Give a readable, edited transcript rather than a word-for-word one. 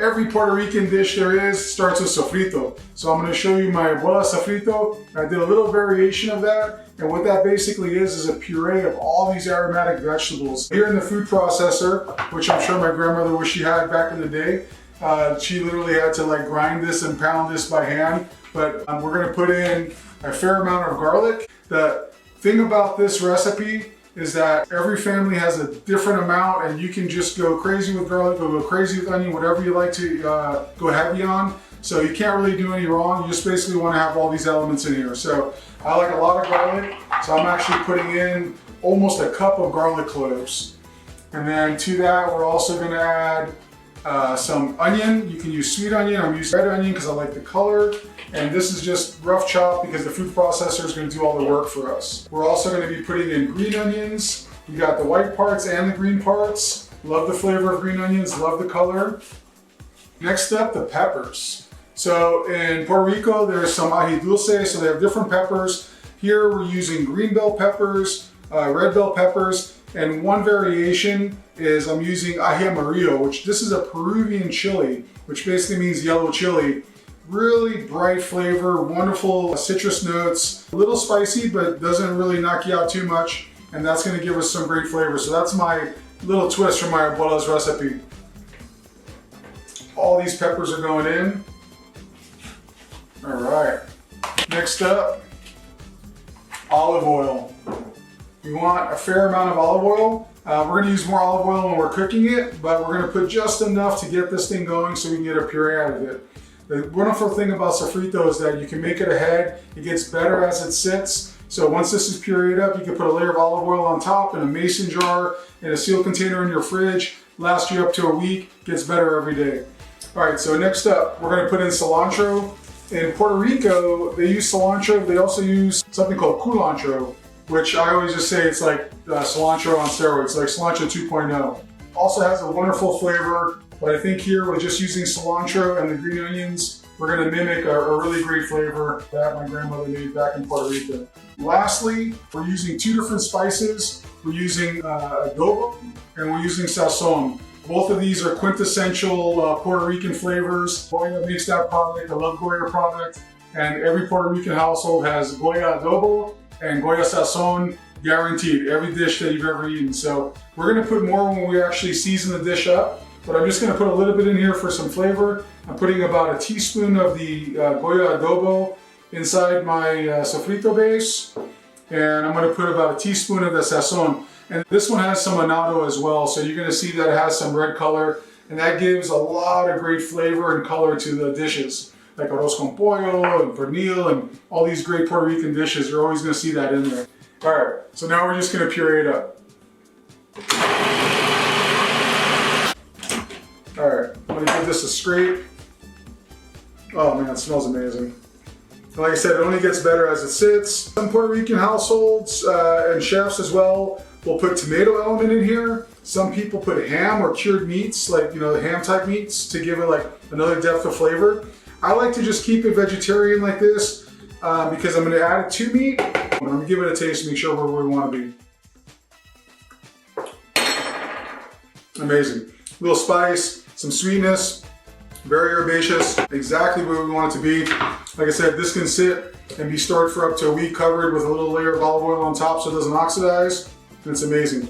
Every Puerto Rican dish there is starts with sofrito. So I'm going to show you my Abuela Sofrito. I did a little variation of that. And what that basically is a puree of all these aromatic vegetables. Here in the food processor, which I'm sure my grandmother wished she had back in the day, she literally had to like grind this and pound this by hand. But we're going to put in a fair amount of garlic. The thing about this recipe is that every family has a different amount, and you can just go crazy with garlic or go crazy with onion, whatever you like to go heavy on. So you can't really do any wrong. You just basically want to have all these elements in here. So I like a lot of garlic, so I'm actually putting in almost a cup of garlic cloves. And then to that, we're also going to add some onion. You can use sweet onion. I'm using red onion because I like the color. And this is just rough chop because the food processor is going to do all the work for us. We're also going to be putting in green onions. We got the white parts and the green parts. Love the flavor of green onions, love the color. Next up, the peppers. So in Puerto Rico, there's some ají dulce, so they have different peppers. Here we're using green bell peppers, red bell peppers, and one variation is I'm using Aji Amarillo, which this is a Peruvian chili, which basically means yellow chili. Really bright flavor, wonderful citrus notes, a little spicy, but doesn't really knock you out too much. And that's gonna give us some great flavor. So that's my little twist from my abuela's recipe. All these peppers are going in. All right, next up, olive oil. You want a fair amount of olive oil. We're gonna use more olive oil when we're cooking it, but we're gonna put just enough to get this thing going so we can get a puree out of it. The wonderful thing about sofrito is that you can make it ahead. It gets better as it sits. So once this is pureed up, you can put a layer of olive oil on top in a mason jar, in a sealed container in your fridge. Lasts you up to a week, gets better every day. All right, so next up, we're gonna put in cilantro. In Puerto Rico, they use cilantro. They also use something called culantro, which I always just say it's like cilantro on steroids, like cilantro 2.0. Also has a wonderful flavor. But I think here we're just using cilantro and the green onions. We're gonna mimic a really great flavor that my grandmother made back in Puerto Rico. Lastly, we're using two different spices. We're using Adobo and we're using Sazon. Both of these are quintessential Puerto Rican flavors. Goya makes that product. I love Goya product. And every Puerto Rican household has Goya Adobo and Goya Sazon guaranteed, every dish that you've ever eaten. So we're gonna put more when we actually season the dish up. But I'm just going to put a little bit in here for some flavor. I'm putting about a teaspoon of the Goya Adobo inside my sofrito base. And I'm going to put about a teaspoon of the Sazon. And this one has some annatto as well. So you're going to see that it has some red color. And that gives a lot of great flavor and color to the dishes. Like arroz con pollo and pernil and all these great Puerto Rican dishes. You're always going to see that in there. All right, so now we're just going to puree it up. All right, I'm gonna give this a scrape. Oh man, it smells amazing. Like I said, it only gets better as it sits. Some Puerto Rican households and chefs as well will put tomato element in here. Some people put ham or cured meats, like the ham type meats, to give it like another depth of flavor. I like to just keep it vegetarian like this because I'm gonna add it to meat. I'm gonna give it a taste to make sure where we want to be. Amazing. A little spice, some sweetness, very herbaceous, exactly where we want it to be. Like I said, this can sit and be stored for up to a week covered with a little layer of olive oil on top so it doesn't oxidize, and it's amazing.